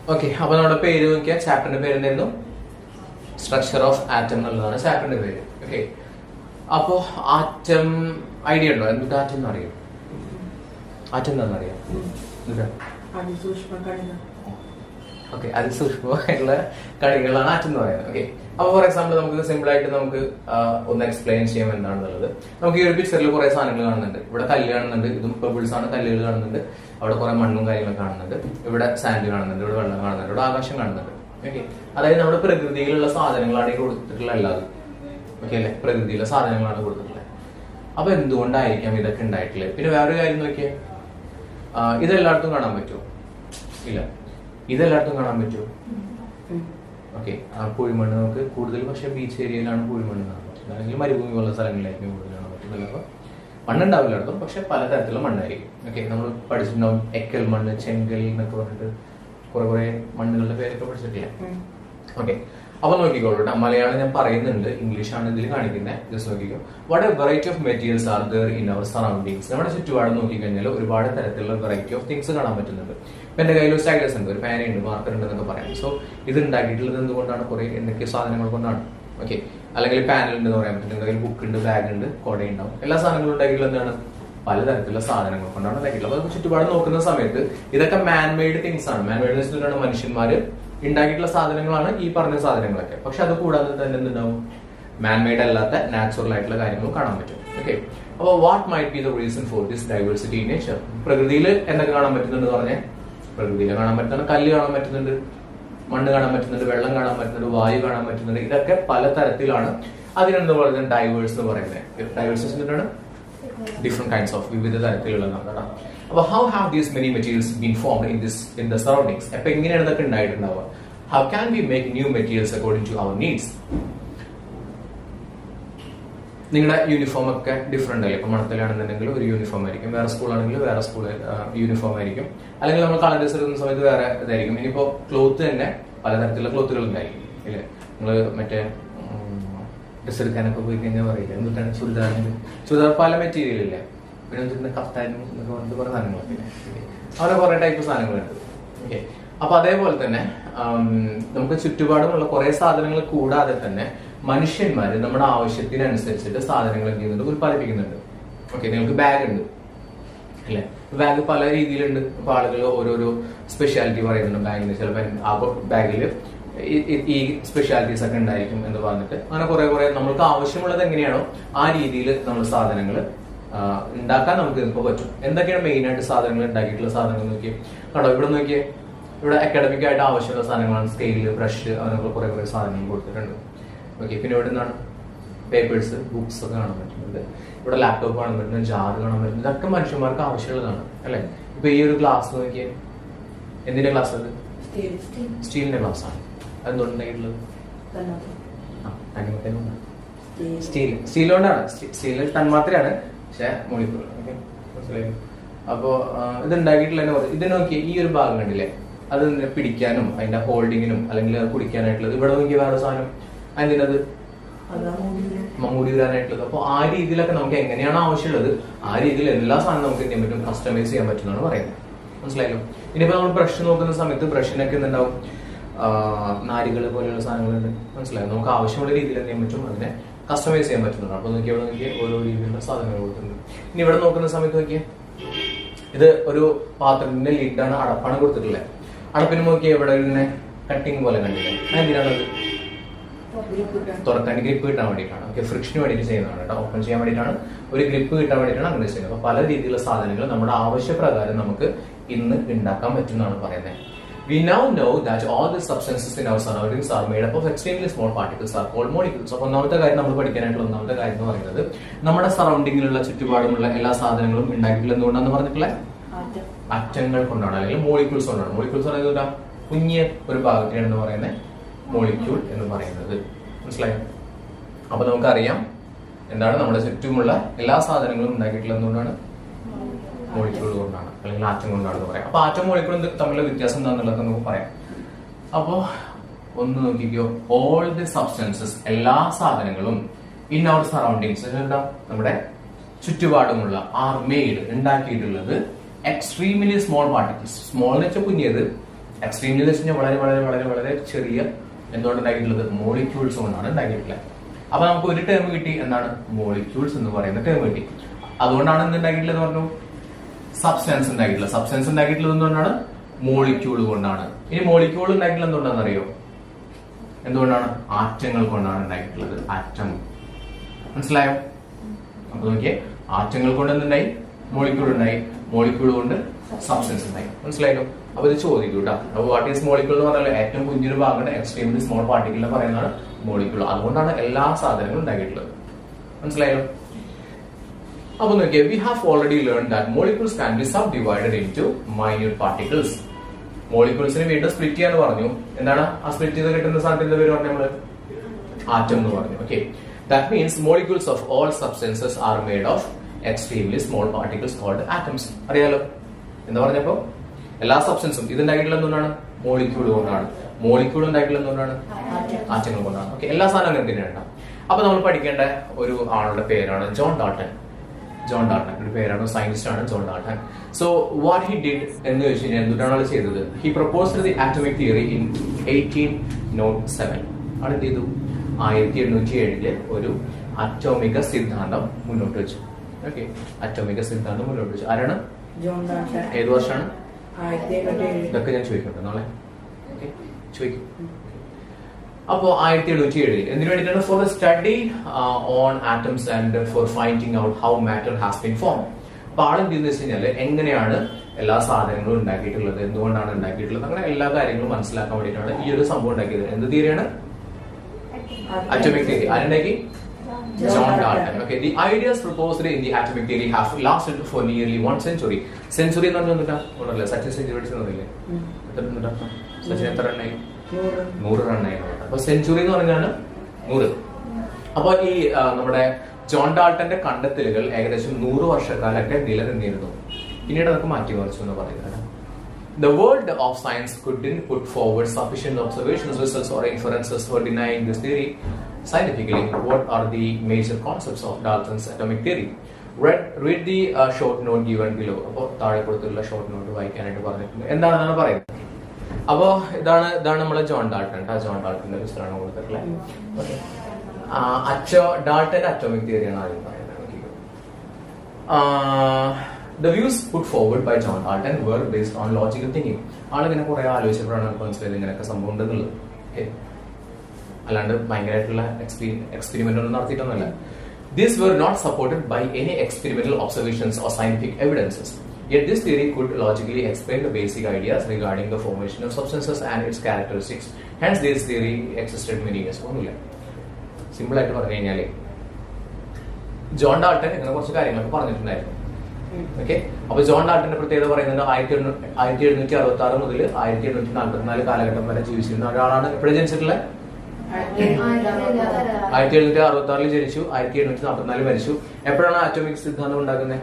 Okay, അപ്പൊ നമ്മുടെ പേര് നോക്കിയാൽ ചാപ്റ്ററിന്റെ പേര് എന്തായിരുന്നു? സ്ട്രക്ചർ ഓഫ് ആറ്റം എന്നുള്ളതാണ് ചാപ്റ്ററിന്റെ പേര്. ഓക്കെ, അപ്പോ ആറ്റം ഐഡിയ ഉണ്ടോ? എന്തുകൊണ്ട് ആറ്റം എന്ന് അറിയാം? ആറ്റം എന്താണെന്ന് അറിയാം? ഓക്കെ, അതിസൂക്ഷ്മമായിട്ടുള്ള കണികളാണ് ആറ്റം എന്ന് പറയുന്നത്. ഓക്കെ, അപ്പൊ ഫോർ എക്സാമ്പിൾ നമുക്ക് സിമ്പിൾ ആയിട്ട് നമുക്ക് ഒന്ന് എക്സ്പ്ലെയിൻ ചെയ്യാം എന്താണെന്നുള്ളത്. നമുക്ക് ഈ ഒരു പിക്ചറിൽ കുറെ സാധനങ്ങൾ കാണുന്നുണ്ട്. ഇവിടെ കല്ല് കാണുന്നുണ്ട്, ഇതും പെബിൾസ് ആണ്, കല്ലുകൾ കാണുന്നുണ്ട്. അവിടെ കുറെ മണ്ണും കാര്യങ്ങളൊക്കെ കാണുന്നുണ്ട്. ഇവിടെ സാൻഡ് കാണുന്നുണ്ട്, ഇവിടെ വെള്ളം കാണുന്നുണ്ട്, ഇവിടെ ആകാശം കാണുന്നുണ്ട്. ഓക്കെ, അതായത് നമ്മുടെ പ്രകൃതിയിലുള്ള സാധനങ്ങളാണ് ഈ കൊടുത്തിട്ടുള്ള എല്ലാതും. ഓക്കെ അല്ലെ, പ്രകൃതിയിലെ സാധനങ്ങളാണ് കൊടുത്തിട്ടുള്ളത്. അപ്പൊ എന്തുകൊണ്ടായിരിക്കാം ഇതൊക്കെ ഉണ്ടായിട്ടുള്ളത്? പിന്നെ വേറൊരു കാര്യം നോക്കിയേ, ഇതെല്ലായിടത്തും കാണാൻ പറ്റുമോ? ഇല്ല. ഇതെല്ലായിടത്തും കാണാൻ പറ്റുമോ? ഓക്കെ, ആ കുഴിമണ്ണ് നമുക്ക് കൂടുതൽ പക്ഷെ ബീച്ച് ഏരിയയിലാണ് കുഴിമണ്ണ് കാണാൻ പറ്റുന്നത്, അല്ലെങ്കിൽ മരുഭൂമി പോലുള്ള സ്ഥലങ്ങളിലായിരിക്കും കൂടുതൽ കാണാൻ പറ്റുന്നത്. അപ്പോൾ മണ്ണുണ്ടാവില്ല അടുത്തും, പക്ഷെ പലതരത്തിലുള്ള മണ്ണായിരിക്കും. ഓക്കെ, നമ്മൾ പഠിച്ചിട്ടുണ്ടാവും എക്കൽ മണ്ണ്, ചെങ്കൽ എന്നൊക്കെ പറഞ്ഞിട്ട് കുറെ മണ്ണുകളുടെ പേരൊക്കെ പഠിച്ചിട്ടില്ല. ഓക്കെ, അപ്പൊ നോക്കിക്കോളൂ കേട്ടോ, മലയാളം ഞാൻ പറയുന്നുണ്ട്, ഇംഗ്ലീഷ് ആണ് ഇതിൽ കാണിക്കുന്നത്. ജസ്റ്റ് നോക്കിക്കോ. What a variety of materials are there in our surroundings. നമ്മുടെ ചുറ്റുപാട് നോക്കിക്കഴിഞ്ഞാൽ ഒരുപാട് തരത്തിലുള്ള വെറൈറ്റി ഓഫ് തിങ്സ് കാണാൻ പറ്റുന്നുണ്ട്. ഇപ്പൊ എന്റെ കയ്യിൽ ഒരു സ്റ്റൈലസ് ഉണ്ട്, ഒരു പേനയുണ്ട്, മാർക്കർ ഉണ്ട് എന്നൊക്കെ പറയാം. സോ ഇത് ഉണ്ടാക്കിയിട്ടുള്ളത് എന്തുകൊണ്ടാണ്? കുറെ എന്തൊക്കെ സാധനങ്ങൾ കൊണ്ടാണ്. ഓക്കെ, അല്ലെങ്കിൽ പാനൽ ഉണ്ടെന്ന് പറയാൻ പറ്റും, എന്തെങ്കിലും ബുക്ക് ഉണ്ട്, ബാഗ് ഉണ്ട്, കൊട ഉണ്ടാവും. എല്ലാ സാധനങ്ങളും ഉണ്ടാക്കിയിട്ടുള്ളത് എന്താണ്? പലതരത്തിലുള്ള സാധനങ്ങൾ കൊണ്ടാണ് ഉണ്ടാക്കിയിട്ടുള്ളത്. അപ്പൊ ചുറ്റുപാട് നോക്കുന്ന സമയത്ത് ഇതൊക്കെ മാൻമെയ്ഡ് തിങ്സ് ആണ്. മാൻമെയ്ഡ് വെച്ചിട്ടാണ് മനുഷ്യന്മാര് ഉണ്ടാക്കിയിട്ടുള്ള സാധനങ്ങളാണ് ഈ പറഞ്ഞ സാധനങ്ങളൊക്കെ. പക്ഷെ അത് കൂടാതെ തന്നെ എന്തുണ്ടാവും? മാൻമെയ്ഡ് അല്ലാത്ത നാച്ചുറൽ ആയിട്ടുള്ള കാര്യങ്ങളും കാണാൻ പറ്റും. ഓക്കെ, അപ്പോൾ what might be the reason for this diversity in nature? പ്രകൃതിയിൽ എന്തൊക്കെ കാണാൻ പറ്റുന്നുണ്ട് പറഞ്ഞേ? പ്രകൃതിയിൽ കാണാൻ പറ്റുന്ന കല്ല് കാണാൻ പറ്റുന്നുണ്ട്, മണ്ണ് കാണാൻ പറ്റുന്നുണ്ട്, വെള്ളം കാണാൻ പറ്റുന്നുണ്ട്, വായു കാണാൻ പറ്റുന്നുണ്ട്. ഇതൊക്കെ പലതരത്തിലാണ്. അതിനെന്ത് പറയുന്നത്? ഡൈവേഴ്സ് എന്ന് പറയുന്നത്. ഡൈവേഴ്സ് എന്താണ്? ഡിഫറെന്റ് കൈൻഡ്സ് ഓഫ്, വിവിധ തരത്തിലുള്ളതാണ്. അപ്പൊ how have these many materials been formed in the surroundings? അപ്പൊ എങ്ങനെയാണ് ഇതൊക്കെ ഉണ്ടായിട്ടുണ്ടാവുക? How can we make new materials according to our needs? നിങ്ങളുടെ യൂണിഫോം ഒക്കെ ഡിഫറെന്റ് അല്ലേ? ഇപ്പൊ മണത്തിലാണെന്നുണ്ടെങ്കിൽ ഒരു യൂണിഫോം ആയിരിക്കും, വേറെ സ്കൂളാണെങ്കിൽ വേറെ സ്കൂൾ യൂണിഫോം ആയിരിക്കും, അല്ലെങ്കിൽ നമ്മൾ കളേഴ്സ് എടുക്കുന്ന സമയത്ത് വേറെ ഇതായിരിക്കും. ഇനിയിപ്പോ ക്ലോത്ത് തന്നെ പലതരത്തിലുള്ള ക്ലോത്തുകൾ ഉണ്ടായിരിക്കും ഇല്ലേ? നിങ്ങൾ മറ്റേ ഡ്രസ് എടുക്കാനൊക്കെ പോയി കഴിഞ്ഞാൽ പറയില്ല എന്തിട്ടാണ് ചുരിദാർ പല മെറ്റീരിയൽ ഇല്ലേ? പിന്നെ എന്തിട്ട് കഫ്താനും എന്നൊക്കെ പറഞ്ഞിട്ട് കുറെ സാധനങ്ങളൊക്കെ അവിടെ കുറെ ടൈപ്പ് സാധനങ്ങളുണ്ട്. ഓക്കെ, അപ്പൊ അതേപോലെ തന്നെ നമുക്ക് ചുറ്റുപാടുമുള്ള കുറെ സാധനങ്ങൾ കൂടാതെ തന്നെ മനുഷ്യന്മാര് നമ്മുടെ ആവശ്യത്തിനനുസരിച്ചിട്ട് സാധനങ്ങൾ എന്ത് ചെയ്യുന്നുണ്ട്? ഉത്പാദിപ്പിക്കുന്നുണ്ട്. ഓക്കെ, നിങ്ങൾക്ക് ബാഗ് ഉണ്ട് അല്ലെ? ബാഗ് പല രീതിയിലുണ്ട്. അപ്പൊ ആളുകൾ ഓരോരോ സ്പെഷ്യാലിറ്റി പറയുന്നുണ്ട് ബാഗിന്. ചിലപ്പോൾ ആ ബാഗിൽ ഈ സ്പെഷ്യാലിറ്റീസ് ഒക്കെ ഉണ്ടായിരിക്കും എന്ന് പറഞ്ഞിട്ട് അങ്ങനെ കുറെ നമ്മൾക്ക് ആവശ്യമുള്ളത് എങ്ങനെയാണോ ആ രീതിയിൽ നമ്മൾ സാധനങ്ങൾ ഉണ്ടാക്കാൻ നമുക്ക് ഇപ്പൊ പറ്റും. എന്തൊക്കെയാണ് മെയിൻ ആയിട്ട് സാധനങ്ങൾ ഉണ്ടാക്കിയിട്ടുള്ള സാധനങ്ങൾ നോക്കിയേ കണ്ടോ? ഇവിടെ നോക്കിയേ, ഇവിടെ അക്കാഡമിക് ആയിട്ട് ആവശ്യമുള്ള സാധനങ്ങളാണ്. സ്കെയില്, ബ്രഷ്, അങ്ങനെയുള്ള കുറെ സാധനങ്ങൾ കൊടുത്തിട്ടുണ്ട്. ഓക്കെ, പിന്നെ ഇവിടെ എന്താണ്? പേപ്പേഴ്സ്, ബുക്സ് ഒക്കെ കാണാൻ പറ്റുന്നുണ്ട്. ഇവിടെ ലാപ്ടോപ്പ് കാണാൻ പറ്റുന്നത്, ജാർ കാണാൻ പറ്റുന്നത്. ഇതൊക്കെ മനുഷ്യന്മാർക്ക് ആവശ്യമുള്ളതാണ് അല്ലെ? ഇപ്പൊ ഈ ഒരു ഗ്ലാസ് നോക്കിയേ, എന്തിന്റെ ഗ്ലാസ് അത്? സ്റ്റീലിന്റെ ഗ്ലാസ് ആണ്. അതെന്തുണ്ടായിട്ടുള്ളത്? സ്റ്റീൽ കൊണ്ടാണ്. സ്റ്റീൽ തന്മാത്രയാണ്, പക്ഷെ മോളിക്യൂൾ. ഓക്കെ, മനസ്സിലായി? അപ്പോ ഇത് ഉണ്ടാക്കിയിട്ടുള്ള ഇത് നോക്കിയ ഈ ഒരു ഭാഗം കണ്ടില്ലേ? അത് പിടിക്കാനും അതിന്റെ ഹോൾഡിങ്ങിനും അല്ലെങ്കിൽ കുടിക്കാനായിട്ടുള്ളത്. ഇവിടെ നോക്കിയ വേറെ സാധനം അതിനത് മൂടി വരാനായിട്ടുള്ളത്. അപ്പൊ ആ രീതിയിലൊക്കെ നമുക്ക് എങ്ങനെയാണ് ആവശ്യമുള്ളത് ആ രീതിയിൽ എല്ലാ സാധനവും നമുക്ക് എന്ത് ചെയ്യാൻ പറ്റും? കസ്റ്റമൈസ് ചെയ്യാൻ പറ്റുന്നതാണ് പറയുന്നത്. മനസ്സിലായല്ലോ? ഇനിയിപ്പോ നമ്മൾ ബ്രഷ് നോക്കുന്ന സമയത്ത് ബ്രഷിനൊക്കെ എന്തുണ്ടാവും? നാരുകൾ പോലെയുള്ള സാധനങ്ങളുണ്ട്. മനസ്സിലായോ? നമുക്ക് ആവശ്യമുള്ള രീതിയിൽ എന്ത് ചെയ്യാൻ പറ്റും? അതിനെ കസ്റ്റമൈസ് ചെയ്യാൻ പറ്റുന്നതാണ്. അപ്പൊ നോക്കിയാൽ ഇവിടെ നോക്കിയാൽ ഓരോ രീതിയിലുള്ള സാധനങ്ങൾ കൊടുത്തിട്ടുണ്ട്. ഇനി ഇവിടെ നോക്കുന്ന സമയത്ത് നോക്കിയാൽ ഇത് ഒരു പാത്രത്തിന്റെ ലിഡാണ്, അടപ്പാണ് കൊടുത്തിട്ടുള്ളത്. അടപ്പിന് നോക്കിയാൽ ഇവിടെ ഇങ്ങനെ കട്ടിങ് പോലെ കണ്ടില്ലേ? എന്തിനാണത്? തുറക്കാൻ ഗ്രിപ്പ് കിട്ടാൻ വേണ്ടിയിട്ടാണ്. ഓക്കെ, ഫ്രിക്ഷന് വേണ്ടിയിട്ട് ചെയ്യുന്നതാണ് കേട്ടോ. ഓപ്പൺ ചെയ്യാൻ വേണ്ടിയിട്ടാണ്, ഒരു ഗ്രിപ്പ് കിട്ടാൻ വേണ്ടിയിട്ടാണ് അങ്ങനെ ചെയ്യുന്നത്. അപ്പൊ പല രീതിയിലുള്ള സാധനങ്ങൾ നമ്മുടെ ആവശ്യപ്രകാരം നമുക്ക് ഇന്ന് ഉണ്ടാക്കാൻ പറ്റുന്നതാണ് പറയുന്നത്. We now know that all the substances in our surroundings are made up of extremely small particles are called molecules. അപ്പോൾ ഒന്നാമത്തെ കാര്യം നമ്മൾ പഠിക്കാനായിട്ടുള്ള ഒന്നാമത്തെ കാര്യം എന്ന് പറയുന്നത് നമ്മുടെ സറൗണ്ടിങ്ങിലുള്ള ചുറ്റുപാടുമുള്ള എല്ലാ സാധനങ്ങളും ഉണ്ടാക്കിയിട്ടുള്ള എന്തുകൊണ്ടാന്ന് പറഞ്ഞിട്ടുള്ളത്? ആറ്റങ്ങൾ കൊണ്ടാണ്, അല്ലെങ്കിൽ മോളിക്യൂൾസ് കൊണ്ടാണ്. മോളിക്യൂൾസ് പറയുന്നത് കുഞ്ഞിയ ഒരു ഭാഗത്തിനാണെന്ന് പറയുന്നത് മോളിക്യൂൾ എന്ന് പറയുന്നത്. മനസ്സിലായോ? അപ്പൊ നമുക്കറിയാം എന്താണ് നമ്മുടെ ചുറ്റുമുള്ള എല്ലാ സാധനങ്ങളും ഉണ്ടാക്കിയിട്ടുള്ളത് എന്തുകൊണ്ടാണ്? മോളിക്യൂൾ കൊണ്ടാണ്, അല്ലെങ്കിൽ ആറ്റം കൊണ്ടാണെന്ന് പറയാം. അപ്പൊ ആറ്റം മോളിക്യൂൾ തമ്മിലുള്ള വ്യത്യാസം എന്താണെന്നുള്ളത് നമുക്ക് പറയാം. അപ്പോ ഒന്ന് നോക്കിക്കോ, ഓൾ ദി സബ്സ്റ്റൻസസ്, എല്ലാ സാധനങ്ങളും ഇൻ അവർ സറൗണ്ടിങ്സ്, നമ്മുടെ ചുറ്റുപാടുമുള്ള ആർ മെയ്ഡ്, ഉണ്ടാക്കിയിട്ടുള്ളത് എക്സ്ട്രീംലി സ്മോൾ പാർട്ടിക്കിൾസ്. സ്മോൾ എന്ന് വെച്ചാൽ കുഞ്ഞത്, എക്സ്ട്രീംലി എന്ന് വെച്ചാൽ വളരെ വളരെ വളരെ വളരെ ചെറിയ എന്തുകൊണ്ട് ഉണ്ടാക്കിയിട്ടുള്ളത് മോളിക്യൂൾസ് കൊണ്ടാണ് ഉണ്ടാക്കിയിട്ടുള്ളത്. അപ്പൊ നമുക്ക് ഒരു ടേം കിട്ടി, എന്താണ് മോളിക്യൂൾസ് എന്ന് പറയുന്ന ടേം കിട്ടി. അതുകൊണ്ടാണ് എന്ത് ഉണ്ടാക്കിയിട്ടുള്ളത് പറഞ്ഞു, സബ്സ്റ്റൻസ് ഉണ്ടാക്കിയിട്ടുള്ളത്. സബ്സ്റ്റൻസ് ഉണ്ടാക്കിയിട്ടുള്ളത് എന്തുകൊണ്ടാണ്, മോളിക്യൂൾ കൊണ്ടാണ്. ഇനി മോളിക്യൂൾ ഉണ്ടാക്കിയിട്ടുള്ളത് എന്തുകൊണ്ടാണെന്ന് അറിയോ, എന്തുകൊണ്ടാണ്, ആറ്റങ്ങൾ കൊണ്ടാണ് ഉണ്ടാക്കിയിട്ടുള്ളത്. ആറ്റം, മനസ്സിലായോ? അപ്പൊ നോക്കിയേ, ആറ്റങ്ങൾ കൊണ്ട് എന്തുണ്ടായി, മോളിക്യൂൾ ഉണ്ടായി, മോളിക്യൂൾ കൊണ്ട് സബ്സ്റ്റൻസ് ഉണ്ടായി. മനസ്സിലായല്ലോ? അപ്പൊ ഇത് ചോദിക്കും കേട്ടോ. അപ്പൊ വാട്ട് ഈസ് മോളിക്യൂൾ എന്ന് പറഞ്ഞാൽ ഏറ്റവും കുഞ്ഞൊരു ഭാഗമാണ് എക്സ്ട്രീംലി സ്മോൾ പാർട്ടിക്കിൾ പറയുന്നതാണ് മോളിക്യൂൾ. അതുകൊണ്ടാണ് എല്ലാ സാധനങ്ങളും ഉണ്ടാക്കിയിട്ടുള്ളത്. മനസ്സിലായല്ലോ? അപ്പൊ നോക്കിയേ, we have already learned that molecules can be subdivided into minute particles. മോളിക്യൂൾസിനെ വീണ്ടും സ്പ്ലിറ്റ് ചെയ്യാന്ന് പറഞ്ഞു. എന്താണ് ആ സ്പ്ലിറ്റ് ചെയ്ത് കിട്ടുന്ന സാധനത്തിന്റെ പേര് പറഞ്ഞു നമ്മള്, ആറ്റം എന്ന് പറഞ്ഞു. Okay, that means molecules of all substances are made of extremely small particles called atoms. അറിയാലോ എന്താ പറഞ്ഞപ്പോ, എല്ലാ സബ്സ്റ്റൻസും ഇതുണ്ടാക്കിയിട്ടുള്ള എന്തുകൊണ്ടാണ്, മോളിക്യൂൾ കൊണ്ടാണ്. മോളിക്യൂൾ ഉണ്ടാക്കിയിട്ടുള്ള എന്തുകൊണ്ടാണ്, ആറ്റങ്ങൾ കൊണ്ടാണ്. ഓക്കെ, എല്ലാ സാധനവും അങ്ങനെ തന്നെയാണ്. അപ്പൊ നമ്മൾ പഠിക്കേണ്ട ഒരു ആളുടെ പേരാണ് ജോൺ ഡാൾട്ടൺ. ജോൺ ഡാൾട്ടൺ ഒരു പേരാണ്, സയന്റിസ്റ്റ് ആണ് John Dalton. So what he did എന്ന് വെച്ച് കഴിഞ്ഞാൽ എന്തുകൊണ്ടാണ് ആൾ ചെയ്തത്, he proposed the atomic theory in 1807. ആൾ എന്ത് ചെയ്തു, 1807 ഒരു അറ്റോമിക സിദ്ധാന്തം മുന്നോട്ട് വെച്ചു. ഓക്കെ, അറ്റോമിക സിദ്ധാന്തം മുന്നോട്ട് വെച്ചു. ആരാണ്, ജോൺ ഡാൾട്ടൺ. ഏത് വർഷമാണ് ഇതൊക്കെ ഞാൻ ചോദിക്കട്ടെ നാളെ. ഓക്കെ, ചോദിക്കും. അപ്പോ 1807 എന്തിനു വേണ്ടിയിട്ടാണ്, for the study on atoms and for finding out how matter has been form. അപ്പൊ ആളെന്ത് ചെയ്യുന്ന വെച്ച് കഴിഞ്ഞാല് എങ്ങനെയാണ് എല്ലാ സാധനങ്ങളും ഉണ്ടാക്കിയിട്ടുള്ളത്, എന്തുകൊണ്ടാണ് ഉണ്ടാക്കിയിട്ടുള്ളത്, അങ്ങനെ എല്ലാ കാര്യങ്ങളും മനസ്സിലാക്കാൻ വേണ്ടിയിട്ടാണ് ഈ ഒരു സംഭവം ഉണ്ടാക്കിയത്. എന്ത് തിയറിയാണ്, അറ്റോമിക് തിയറി. ആരുണ്ടാക്കി, John Dalton. Okay, the ideas proposed in the atomic theory have lasted for nearly 1 century. Century എന്ന് പറഞ്ഞാൽ ഒന്നല്ല, സച്ചിൻ സെഞ്ചുറി ഒന്നുമില്ലേ, സച്ചിൻ എത്ര റണ്ണായി, 100 റണ്ണായി. അപ്പൊ സെഞ്ചുറി എന്ന് പറഞ്ഞാൽ 100. അപ്പൊ ഈ നമ്മുടെ ജോൺ ഡാൾട്ടന്റെ കണ്ടെത്തലുകൾ ഏകദേശം 100 വർഷക്കാലൊക്കെ നിലനിന്നിരുന്നു. പിന്നീട് അതൊക്കെ മാറ്റി മറിച്ചു എന്ന് പറയുന്നത്. The world of science couldn't put forward sufficient observations, results or inferences for denying this theory. Scientifically, what are the major concepts of Dalton's atomic theory? Read the short note given below. അപ്പോൾ താഴെ കൊടുത്തിട്ടുള്ള short note വായിക്കാനായിട്ട് പറഞ്ഞിട്ടുണ്ട്. എന്താണെന്നാണ് പറയുന്നത്. അപ്പോ ഇതാണ് നമ്മളെ ജോൺ ഡാൾട്ടൺ. ജോൺ ഡാൾട്ടന്റെ പുസ്തകമാണ് കൊടുത്തിട്ടുള്ളത്. ഓക്കെ, ഡാൾട്ടന്റെ അറ്റോമിക് തിയറിയാണ് ആദ്യം പറയുന്നത്. The views put forward by John Dalton were based on logical thinking. ആളിങ്ങനെ കുറെ ആലോചിച്ചപ്പോഴാണ് നമുക്ക് മനസ്സിലായത് ഇങ്ങനെയൊക്കെ സംഭവം ഉണ്ടെന്നുള്ളത്. ഓക്കെ, അല്ലാണ്ട് ഭയങ്കരമായിട്ടുള്ള എക്സ്പെരിമെന്റ് ഒന്നും നടത്തിയിട്ടൊന്നുമല്ല. These were not supported by any experimental observations or scientific evidences. Yet this theory could logically explain the basic ideas regarding the formation of substances and its characteristics. Hence this theory existed many years. ഒന്നുമില്ല, simple ആയിട്ട് പറഞ്ഞു കഴിഞ്ഞാല് John Dalton ഇങ്ങനെ കുറച്ച് കാര്യങ്ങളൊക്കെ പറഞ്ഞിട്ടുണ്ടായിരുന്നു. Okay, അപ്പൊ John ഡാൾട്ടന്റെ പ്രത്യേകത പറയുന്നത് 1766 മുതൽ 1844 കാലഘട്ടം വരെ ജീവിച്ചിരുന്ന ഒരാളാണ്. എപ്പോഴും ജനിച്ചിട്ടുള്ളത് 1766 ജനിച്ചു, 1844 മരിച്ചു. എപ്പോഴാണ് ആറ്റോമിക് സിദ്ധാന്തം ഉണ്ടാക്കുന്നത്?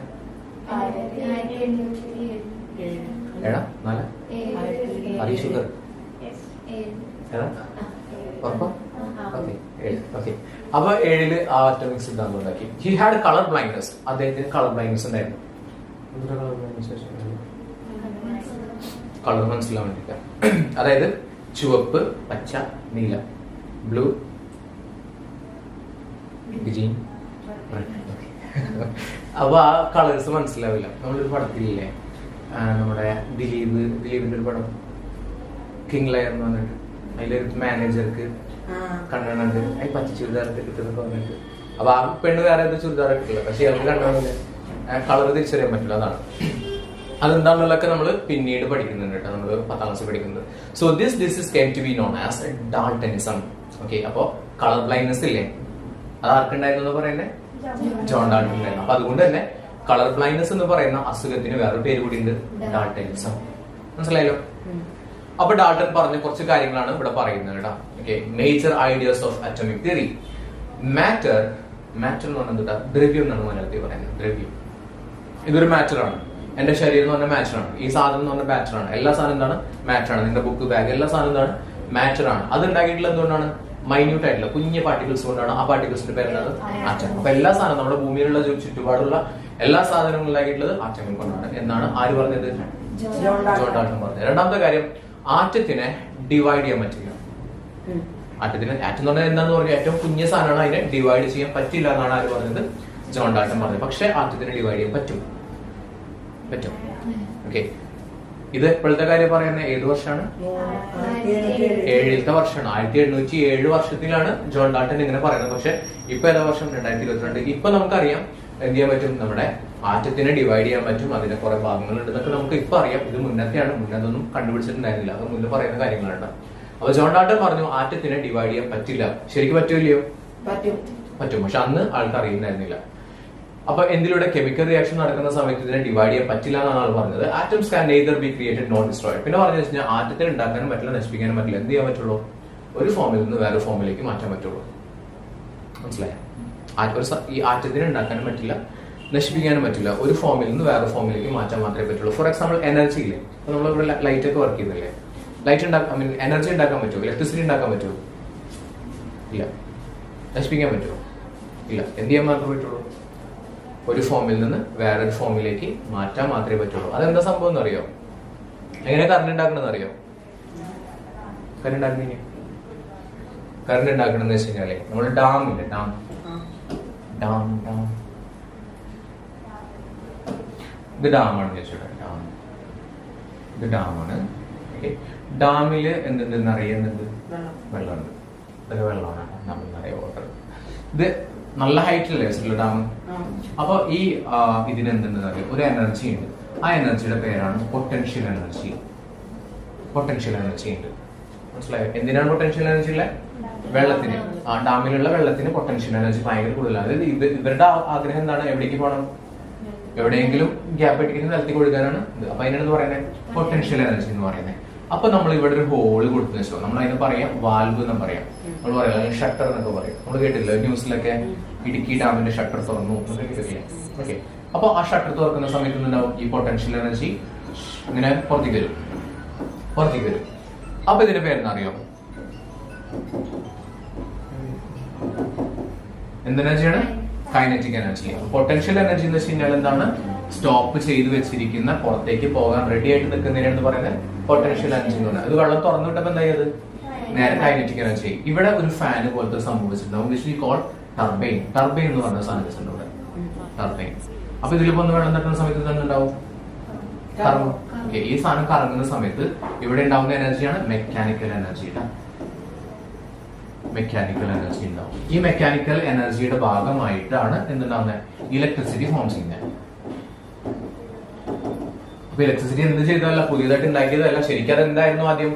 അപ്പൊ 7 ആറ്റോമിക് സിദ്ധാന്തം ഉണ്ടാക്കി. He had colour blindness. അദ്ദേഹത്തിന് കളർ ബ്ലൈൻഡ്നെസ് ഉണ്ടായിരുന്നു. കളർ മനസ്സിലാവാൻ വേണ്ടിട്ട്, അതായത് ചുവപ്പ്, പച്ച, നീല, ബ്ലൂ, ഗ്രീൻ, അപ്പൊ ആ കളേഴ്സ് മനസ്സിലാവില്ല. നമ്മളൊരു പടത്തിലില്ലേ, നമ്മുടെ ദിലീപിന്റെ ഒരു പടം കിങ് ലയർ എന്ന് പറഞ്ഞിട്ട്, അതിലൊരു മാനേജർക്ക് കണ്ണുണ്ട്, അതിൽ പച്ച ചുരിദാറൊക്കെ കിട്ടുന്നൊക്കെ പറഞ്ഞിട്ട്, അപ്പൊ ആ പെണ്ണ് വേറെ ചുരിദാറൊക്കെ ഇട്ടില്ല, പക്ഷെ അവർക്ക് കണ്ണാവില്ല, കളർ തിരിച്ചറിയാൻ പറ്റില്ല. അതാണ് അതെന്താന്നുള്ളതൊക്കെ നമ്മൾ പിന്നീട് പഠിക്കുന്നുണ്ട് കേട്ടോ, നമ്മൾ 10ാം ക്ലാസ്സിൽ പഠിക്കുന്നത്. So this disease came to be known as daltonism. Okay, അപ്പൊ കളർ ബ്ലൈൻഡ്നെസ് ഇല്ലേ, അത് ആർക്കുണ്ടായിരുന്നു പറയുന്നത്? ജോൺ ഡാൾട്ടൻ ഉണ്ടായിരുന്നു. അപ്പൊ അതുകൊണ്ട് തന്നെ കളർ ബ്ലൈൻഡ്നെസ് എന്ന് പറയുന്ന അസുഖത്തിന് വേറൊരു പേര് കൂടി ഉണ്ട്, ഡാൾട്ടനിസം. മനസ്സിലായല്ലോ? അപ്പൊ ഡാൾട്ടൻ പറഞ്ഞ കുറച്ച് കാര്യങ്ങളാണ് ഇവിടെ പറയുന്നത് കേട്ടോ. Okay, major ideas of atomic theory. Matter എന്ന് പറഞ്ഞാൽ ദ്രവ്യം എന്നാണ് മലയാളത്തിൽ പറയുന്നത്. ദ്രവ്യം, ഇതൊരു മാറ്റർ ആണ്. എന്റെ ശരീരം എന്ന് പറഞ്ഞ മാറ്റർ ആണ്. ഈ സാധനം എന്ന് പറഞ്ഞ മാറ്റർ ആണ്. എല്ലാ സാധനം എന്താണ്? മാറ്റർ ആണ്. നിന്റെ ബുക്ക്, ബാഗ്, എല്ലാ സാധനം എന്താണ്? മാറ്റർ ആണ്. അത് ഉണ്ടാക്കിയിട്ടുള്ള എന്തുകൊണ്ടാണ്? മൈന്യൂട്ട് ആയിട്ടുള്ള കുഞ്ഞു പാർട്ടിക്കിൾസ് കൊണ്ടാണ്. ആ പാർട്ടിക്കിൾസിന്റെ പേരെന്താണ്? ആറ്റം. അപ്പൊ എല്ലാ സാധനം, നമ്മുടെ ഭൂമിയിലുള്ള ചുറ്റുപാടുള്ള എല്ലാ സാധനങ്ങളും ഉണ്ടാക്കിയിട്ടുള്ളത് ആറ്റങ്ങൾ കൊണ്ടാണ് എന്നാണ് ആര് പറഞ്ഞത്? ജോൺ ഡാൾട്ടൺ പറഞ്ഞത്. രണ്ടാമത്തെ കാര്യം, ആറ്റത്തിനെ ഡിവൈഡ് ചെയ്യാൻ പറ്റില്ല. ആറ്റം എന്ന് പറഞ്ഞാൽ എന്താന്ന് പറഞ്ഞാൽ ഏറ്റവും കുഞ്ഞ സാധനമാണ്, അതിനെ ഡിവൈഡ് ചെയ്യാൻ പറ്റില്ല എന്നാണ് ആര് പറഞ്ഞത്? ജോൺ ഡാൾട്ടൺ പറഞ്ഞത്. പക്ഷെ ആറ്റത്തിനെ ഡിവൈഡ് ചെയ്യാൻ പറ്റും. ഓക്കെ, ഇത് എപ്പോഴത്തെ കാര്യം പറയുന്നത്? ഏത് വർഷമാണ്? 7ാമത്തെ വർഷമാണ്. 1807 വർഷത്തിലാണ് ജോൺ ഡാൾട്ടൺ ഇങ്ങനെ പറയുന്നത്. പക്ഷെ ഇപ്പൊ ഏതാ വർഷം? 2022. ഇപ്പൊ നമുക്കറിയാം എന്ത് ചെയ്യാൻ പറ്റും? നമ്മുടെ ആറ്റത്തിനെ ഡിവൈഡ് ചെയ്യാൻ പറ്റും. അതിന് കുറെ ഭാഗങ്ങളുണ്ട് എന്നൊക്കെ നമുക്ക് ഇപ്പൊ അറിയാം. ഇത് മുന്നത്തെയാണ്, മുന്നതൊന്നും കണ്ടുപിടിച്ചിട്ടുണ്ടായിരുന്നില്ല. അത് മുന്നേ പറയുന്ന കാര്യങ്ങളുണ്ട്. അപ്പൊ ജോൺ ഡാൾട്ടൺ പറഞ്ഞു ആറ്റത്തിനെ ഡിവൈഡ് ചെയ്യാൻ പറ്റില്ല. ശരിക്കും പറ്റൂല്ലയോ? പറ്റും. പക്ഷെ അന്ന് ആൾക്ക് അറിയുന്നുണ്ടായിരുന്നില്ല. അപ്പൊ എന്തിലൂടെ? കെമിക്കൽ റിയാക്ഷൻ നടക്കുന്ന സമയത്ത് ഇതിനെ ഡിവൈഡ് ചെയ്യാൻ പറ്റില്ല എന്നാണ് ആൾ പറഞ്ഞത്. Atoms can neither be created nor destroyed. പിന്നെ പറഞ്ഞു വെച്ചാൽ ആറ്റത്തിന് ഉണ്ടാക്കാനും പറ്റില്ല, നശിപ്പിക്കാനും പറ്റില്ല. എന്ത് ചെയ്യാൻ പറ്റുള്ളൂ? ഒരു ഫോമിൽ നിന്ന് വേറെ ഫോമിലേക്ക് മാറ്റാൻ പറ്റുള്ളൂ. മനസ്സിലായോ? ഈ ആറ്റത്തിന് ഉണ്ടാക്കാനും പറ്റില്ല, നശിപ്പിക്കാനും പറ്റില്ല. ഒരു ഫോമിൽ നിന്ന് വേറെ ഫോമിലേക്ക് മാറ്റാൻ മാത്രമേ പറ്റുള്ളൂ. ഫോർ എക്സാമ്പിൾ എനർജി ഇല്ലേ? നമ്മളിവിടെ ലൈറ്റ് ഒക്കെ വർക്ക് ചെയ്യുന്നില്ലേ? ലൈറ്റ് എനർജി ഉണ്ടാക്കാൻ പറ്റുമോ? ഇലക്ട്രിസിറ്റി ഉണ്ടാക്കാൻ പറ്റുമോ? ഇല്ല. നശിപ്പിക്കാൻ പറ്റുമോ? ഇല്ല. എന്ത് ചെയ്യാൻ മാത്രമേ പറ്റുള്ളൂ? ഒരു ഫോമിൽ നിന്ന് വേറൊരു ഫോമിലേക്ക് മാറ്റാൻ മാത്രമേ പറ്റുള്ളൂ. അതെന്താ സംഭവം എന്ന് അറിയോ? എങ്ങനെ കറണ്ട് ഉണ്ടാക്കണമെന്ന് അറിയോ? കറണ്ട് ഉണ്ടാക്കണമെന്ന് വെച്ച് കഴിഞ്ഞാലേ നമ്മുടെ ഡാം ഇല്ലേ? ഡാം ഇത് ഡാമാണ് ചോദിച്ചോട്ടെ. ഇത് ഡാമാണ്. ഡാമില് എന്തുണ്ടെന്ന് അറിയുന്നത്? വെള്ളമുണ്ട്. ഇതൊക്കെ വെള്ളമാണ്. നമ്മൾ നിറയെ വാട്ടർ. ഇത് നല്ല ഹൈറ്റിലല്ലേ വെച്ചിട്ടുള്ള ഡാം. അപ്പൊ ഈ ഇതിനെന്തുണ്ടെന്ന് അറിയാം? ഒരു എനർജി ഉണ്ട്. ആ എനർജിയുടെ പേരാണ് പൊട്ടൻഷ്യൽ എനർജി. ഉണ്ട്. മനസ്സിലായോ? എന്തിനാണ് പൊട്ടൻഷ്യൽ എനർജി ഉള്ളത്? വെള്ളത്തിന്. ആ ഡാമിലുള്ള വെള്ളത്തിന് പൊട്ടൻഷ്യൽ എനർജി ഭയങ്കര കൂടുതലാണ്. അതായത് ഇവരുടെ ആഗ്രഹം എന്താണ്? എവിടേക്ക് പോകണം? എവിടെയെങ്കിലും ഗ്യാപ്പ് ഇട്ടിരിക്കുന്ന സ്ഥലത്തേക്ക് കൊടുക്കാനാണ് ഇത്. അപ്പൊ അതിനാണ് പറയുന്നത് പൊട്ടൻഷ്യൽ എനർജി എന്ന് പറയുന്നത്. അപ്പൊ നമ്മൾ ഇവിടെ ഒരു ഹോള് കൊടുത്തു വെച്ചോ, നമ്മൾ അതിന് പറയാം വാൽവ് എന്ന് പറയാം. നമ്മൾ പറയാം ഷട്ടർ എന്നൊക്കെ പറയും. നമ്മൾ കേട്ടില്ല ന്യൂസിലൊക്കെ ഇടുക്കി ഡാമിന്റെ ഷട്ടർ തുറന്നു എന്നൊക്കെ കേട്ടില്ലേ? ഓക്കെ, അപ്പൊ ആ ഷട്ടർ തുറക്കുന്ന സമയത്ത് ഉണ്ടാവും ഈ പൊട്ടൻഷ്യൽ എനർജി ഇങ്ങനെ പുറത്തേക്ക് വരും. അപ്പൊ ഇതിന്റെ പേരെന്താ അറിയോ? എന്ത് എനർജിയാണ്? Kinetic energy. പൊട്ടൻഷ്യൽ എനർജി എന്ന് വെച്ച് കഴിഞ്ഞാൽ എന്താണ്? സ്റ്റോപ്പ് ചെയ്ത് വെച്ചിരിക്കുന്ന, പുറത്തേക്ക് പോകാൻ റെഡി ആയിട്ട് നിൽക്കുന്നതിനാണ് പറയുന്നത് പൊട്ടൻഷ്യൽ എനർജി എന്ന് പറയുന്നത്. അത് വെള്ളം തുറന്നു വിട്ടപ്പോ എന്തായത്? നേരെ കൈനറ്റിക് എനർജി. ഇവിടെ ഒരു ഫാൻ പോലത്തെ സംഭവിച്ചിട്ടുണ്ടാവും. വിച്ച് വി കോൾ ടർബൈൻ എന്ന് പറഞ്ഞ സാധനം വെച്ചിട്ടുണ്ട് ഇവിടെ. ടർബൈൻ. അപ്പൊ ഇതിലിപ്പോ ഒന്ന് വെള്ളം തട്ടുന്ന സമയത്ത് തന്നെ ഉണ്ടാവും കറങ്ങും. ഈ സാധനം കറങ്ങുന്ന സമയത്ത് ഇവിടെ ഉണ്ടാവുന്ന എനർജിയാണ് മെക്കാനിക്കൽ എനർജി. ഉണ്ടാവും. ഈ മെക്കാനിക്കൽ എനർജിയുടെ ഭാഗമായിട്ടാണ് എന്തുണ്ടാവുന്നത്? ഇലക്ട്രിസിറ്റി ഫോം ചെയ്യുന്നത്. അപ്പൊ ഇലക്ട്രിസിറ്റി എന്ത് ചെയ്തതല്ല, പുതിയതായിട്ട് ഉണ്ടാക്കിയതല്ല. ശരിക്കും അത് എന്തായിരുന്നു? ആദ്യം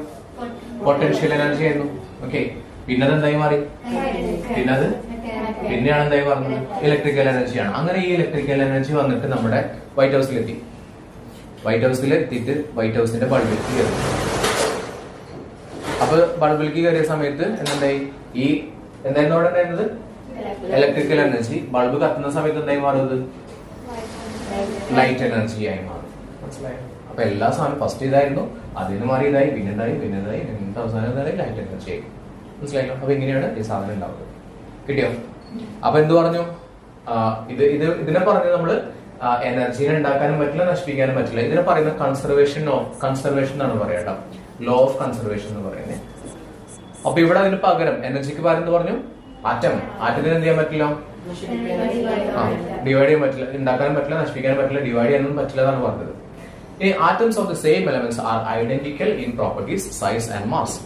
പൊട്ടൻഷ്യൽ എനർജി ആയിരുന്നു. ഓക്കെ, പിന്നെ അത് എന്തായി മാറി? പിന്നെയാണ് എന്തായി പറഞ്ഞത്? ഇലക്ട്രിക്കൽ എനർജിയാണ്. അങ്ങനെ ഈ ഇലക്ട്രിക്കൽ എനർജി വന്നിട്ട് നമ്മുടെ വൈറ്റ് ഹൗസിലെത്തി. വൈറ്റ് ഹൗസിന്റെ ബൾബിലേക്ക് കയറി. അപ്പൊ ബൾബിലേക്ക് കയറിയ സമയത്ത് എന്തുണ്ടായി? ഈ എന്തായിരുന്നു അവിടെ ഉണ്ടായിരുന്നത്? Electrical energy. ബൾബ് കത്തുന്ന സമയത്ത് എന്തായി മാറുന്നത്? ലൈറ്റ് എനർജി ആയി മാറും. മനസ്സിലായോ? അപ്പൊ എല്ലാ സാധനം ഫസ്റ്റ് ഇതായിരുന്നു, അതിന് മാറി ഇതായി, പിന്നെന്തായി, എന്നിട്ട് അവസാനം എന്തായി? ലൈറ്റ് എനർജി ആയി. മനസ്സിലായല്ലോ? അപ്പൊ ഇങ്ങനെയാണ് ഈ സാധനം ഉണ്ടാവുന്നത്. കിട്ടിയോ? അപ്പൊ എന്ത് പറഞ്ഞു? ഇതിനെ പറഞ്ഞ് നമ്മള് എനർജിനെ ഉണ്ടാക്കാനും പറ്റില്ല, നശിപ്പിക്കാനും പറ്റില്ല. ഇതിനെ പറയുന്ന കൺസർവേഷൻ എന്നാണ് പറയാം. ലോ ഓഫ് കൺസർവേഷൻ എന്ന് പറയുന്നത്. അപ്പൊ ഇവിടെ അതിന് പകരം എനർജിക്ക് പകരം എന്ത് പറഞ്ഞു? ആറ്റത്തിന് എന്ത് ചെയ്യാൻ പറ്റില്ല? ഡിവൈഡ് ചെയ്യാൻ പറ്റില്ല, ഉണ്ടാക്കാനും പറ്റില്ല, നശിപ്പിക്കാനും പറ്റില്ല, ഡിവൈഡ് ചെയ്യാനും പറ്റില്ല എന്നാണ് പറഞ്ഞത്. ഈ atoms of the same elements R identical in properties, size and mass.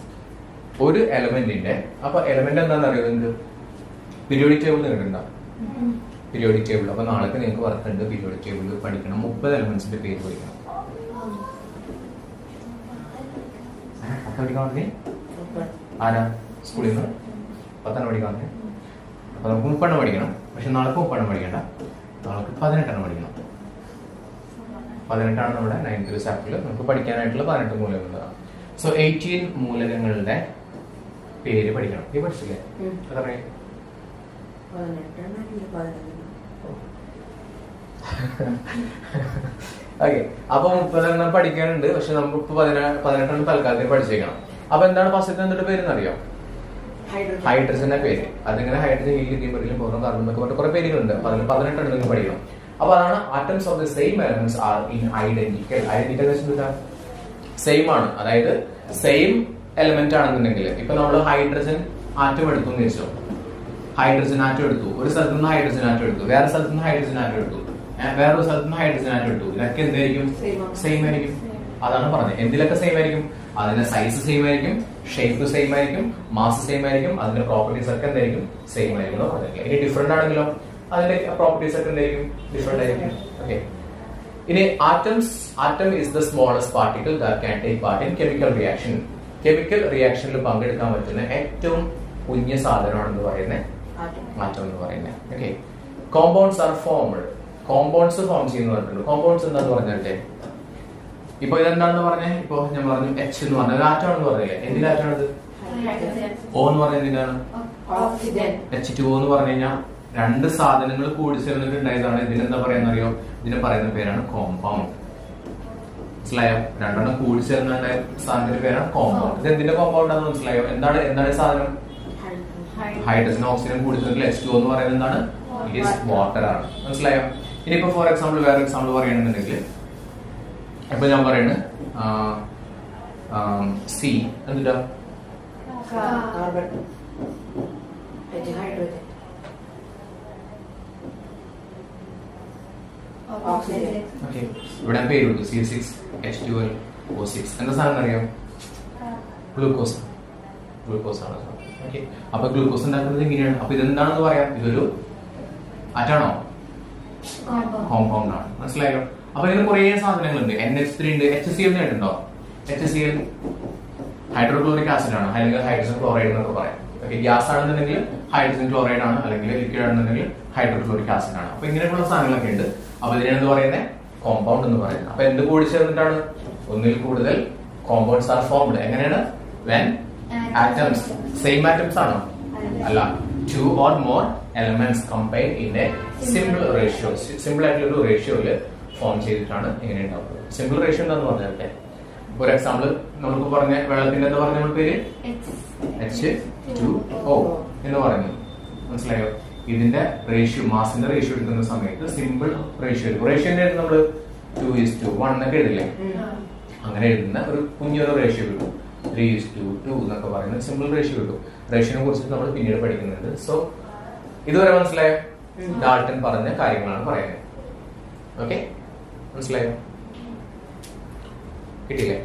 ഒരു എലമെന്റിന്റെ, അപ്പൊ എലമെന്റ് എന്താണെന്ന് അറിയുന്നത്? നിങ്ങൾക്ക് പീരിയോഡിക് ടേബിൾ കേട്ടിട്ടുണ്ടാവും. Periodic table. അപ്പൊ നാളെ നിങ്ങൾക്ക് വർക്ക് ഉണ്ട്. പീരിയോഡിക് ടേബിൾ പഠിക്കണം. 30 എലമെന്റ്സിന്റെ പേര് പഠിക്കണം. ആരാ സ്കൂളിൽ നിന്ന് 10 പഠിക്കാൻ? അപ്പൊ നമുക്ക് 30 പഠിക്കണം. പക്ഷെ നാളെ 30 പഠിക്കണ്ട, നാളെ 18 പഠിക്കണം. 18 നമ്മുടെ 9th ചാപ്റ്ററിൽ നമുക്ക് പഠിക്കാനായിട്ടുള്ള 18 മൂലകങ്ങളാണ്. സോ 18 മൂലകങ്ങളുടെ പേര് പഠിക്കണം. ഈ പഠിച്ചില്ലേ? അതറിയാം. ഓക്കെ, അപ്പൊ 30 പഠിക്കാനുണ്ട്. പക്ഷെ നമുക്ക് 18 തൽക്കാലത്തിൽ പഠിച്ചേക്കണം. അപ്പൊ എന്താണ് ഫസ്റ്റത്തെ എന്നിട്ട് പേരെന്ന് അറിയോ? ഹൈഡ്രജന്റെ പേര്. അതിങ്ങനെ hydrogen, helium, beryllium, boron, carbon എന്നൊക്കെ പറഞ്ഞ കുറെ പേരുകളുണ്ട്. 18 നിങ്ങൾ പഠിക്കണം. അപ്പൊ അതാണ് atoms of the same elements are in identical. Identical same ആണ്. അതായത് സെയിം എലമെന്റ് ആണെന്നുണ്ടെങ്കിൽ ഇപ്പൊ നമ്മൾ ഹൈഡ്രജൻ ആറ്റം എടുത്തു എന്ന് വെച്ചോ, ഹൈഡ്രജൻ ആറ്റം എടുത്തു, ഒരു സ്ഥലത്ത് നിന്ന് ഹൈഡ്രജൻ ആറ്റം എടുത്തു, വേറെ സ്ഥലത്ത് നിന്ന് ഹൈഡ്രജൻ ആറ്റം എടുത്തു, വേറൊരു സ്ഥലത്ത് നിന്ന് ഹൈഡ്രജൻ ആറ്റം എടുത്തു, ഇതൊക്കെ എന്തായിരിക്കും? സെയിം ആയിരിക്കും. അതാണ് പറഞ്ഞത്. എന്തിലൊക്കെ സെയിം ആയിരിക്കും? അതിന്റെ സൈസ് സെയിം ആയിരിക്കും, ഷേപ്പ് സെയിം ആയിരിക്കും, മാസ് സെയിം ആയിരിക്കും, അതിന്റെ പ്രോപ്പർട്ടീസ് ഒക്കെ എന്തായിരിക്കും? സെയിം ആയിരിക്കും എന്ന് പറഞ്ഞില്ല. ഇനി ഡിഫറെന്റ് ആണെങ്കിലോ അതിന്റെ പ്രോപ്പർട്ടീസ് ഒക്കെ എന്തായിരിക്കും? ഡിഫറെന്റ് ആയിരിക്കും. ഓക്കെ. ഇനി atom is the smallest particle that can take part in chemical reaction. Chemical റിയാക്ഷനിൽ പങ്കെടുക്കാൻ പറ്റുന്ന ഏറ്റവും കുഞ്ഞ സാധനമാണെന്ന് പറയുന്നത് ആറ്റം എന്ന് പറയുന്നത്. Okay. Compounds are formed. Compounds form ചെയ്യുന്ന പറഞ്ഞിട്ടുണ്ട്. കോമ്പൗണ്ട്സ് എന്താന്ന് പറഞ്ഞിട്ടേ, ഇപ്പൊ ഇതെന്താണെന്ന് പറഞ്ഞേ, ഇപ്പൊ ഞാൻ പറഞ്ഞു എച്ച് എന്ന് പറഞ്ഞത് ആറ്റമാണെന്ന് പറഞ്ഞില്ലേ? എന്തിന്റെ ആറ്റമാണത്? ഓ എന്ന് പറഞ്ഞ എന്തിനാണ്? H2O എന്ന് പറഞ്ഞു കഴിഞ്ഞാൽ രണ്ട് സാധനങ്ങൾ കൂടി ചേർന്നിട്ടുണ്ടായതാണ്. ഇതിനെന്താ പറയാന്നറിയോ? ഇതിനെ പറയുന്ന പേരാണ് കോമ്പൗണ്ട്. മനസ്സിലായോ? രണ്ടെണ്ണം കൂടി ചേർന്നുണ്ടായ സാധനത്തിന്റെ പേരാണ് കോമ്പൗണ്ട്. ഇത് എന്തിന്റെ കോമ്പൗണ്ട് ആണെന്ന് മനസ്സിലായോ? എന്താണ് സാധനം? ഹൈഡ്രജൻ ഓക്സിജൻ കൂടി ചേർന്നിട്ട് H2O എന്ന് പറയുന്നത് എന്താണ്? ഇറ്റ് ഈസ് വാട്ടർ ആണ്. മനസ്സിലായോ? ഇനിയിപ്പോ ഫോർ എക്സാമ്പിൾ വേറെ എക്സാമ്പിൾ പറയുകയാണെന്നുണ്ടെങ്കിൽ, ഇപ്പൊ ഞാൻ പറയുന്നത് സി എന്താ? ഓക്കെ. ഇവിടെ പേര് കൊടുത്തു C6H12O6. എന്താ സാധനം അറിയാം? ഗ്ലൂക്കോസ്. ഗ്ലൂക്കോസ് ആണ്. ഓക്കെ. അപ്പൊ ഗ്ലൂക്കോസ് ഉണ്ടാക്കുന്നത് എങ്ങനെയാണ്? അപ്പൊ ഇതെന്താണെന്ന് പറയാം? ഇതൊരു ആറ്റാണോ? കോമ്പൗണ്ട് ആണ്. മനസ്സിലായോ? അപ്പൊ ഇതിന് കുറെ സാധനങ്ങളുണ്ട്. NH3 ഉണ്ട്. HCl കേട്ടിട്ടുണ്ടോ? HCl ഹൈഡ്രോക്ലോറിക് ആസിഡ് ആണ്, അല്ലെങ്കിൽ ഹൈഡ്രജൻ ക്ലോറൈഡ് എന്നൊക്കെ പറയാം. ഓക്കെ. ഗ്യാസ് ആണെന്നുണ്ടെങ്കിൽ ഹൈഡ്രജൻ ക്ലോറൈഡ് ആണ്, അല്ലെങ്കിൽ ലിക്വിഡ് ആണെന്നുണ്ടെങ്കിൽ ഹൈഡ്രോക്ലോറിക് ആസിഡ് ആണ്. അപ്പൊ ഇങ്ങനെയുള്ള സാധനങ്ങളൊക്കെ ഉണ്ട്. അപ്പൊ ഇതിനെന്ത് പറയുന്നത്? കോമ്പൗണ്ട് എന്ന് പറയുന്നത്. അപ്പൊ എന്ത് കൂടി ചേർന്നിട്ടാണ്? ഒന്നിൽ കൂടുതൽ കോമ്പൗണ്ട്സ് ആർ ഫോംഡ്. എങ്ങനെയാണ്? വെൻ ആറ്റംസ് സെയിം ആറ്റംസ് ആണോ? അല്ല, 2 or more elements combined in a simple ratio. Simple ആയിട്ടുള്ള ഒരു റേഷ്യോയില് ഫോം ചെയ്തിട്ടാണ് ഇങ്ങനെ ഉണ്ടാവുന്നത്. സിമ്പിൾ റേഷ്യോ എന്താന്ന് പറഞ്ഞാലേ, ഒരു എക്സാമ്പിൾ നമുക്ക് പറഞ്ഞ വെള്ളത്തിന്റെ എന്താ പറഞ്ഞ പേര്? H2O എന്ന് പറയുന്നത്. മനസ്സിലായോ? ഇതിന്റെ റേഷ്യോ, മാസിന്റെ റേഷ്യോ എടുക്കുന്ന സമയത്ത് സിമ്പിൾ റേഷ്യോ എടുക്കും. റേഷ്യോന്റെ നമ്മള് 2:1 എന്നൊക്കെ എഴുതില്ലേ? അങ്ങനെ എഴുതുന്ന ഒരു കുഞ്ഞൊരു റേഷ്യോ കിട്ടും. 3:2 എന്നൊക്കെ പറയുന്ന സിമ്പിൾ റേഷ്യോ കിട്ടും. റേഷ്യോനെ കുറിച്ച് നമ്മൾ പിന്നീട് പഠിക്കുന്നുണ്ട്. സോ ഇതുവരെ മനസ്സിലായോ? ഡാൾട്ടൺ പറഞ്ഞ കാര്യങ്ങളാണ് പറയുന്നത്. ഓക്കെ, മനസ്സിലായോ? കിട്ടിയില്ലേ?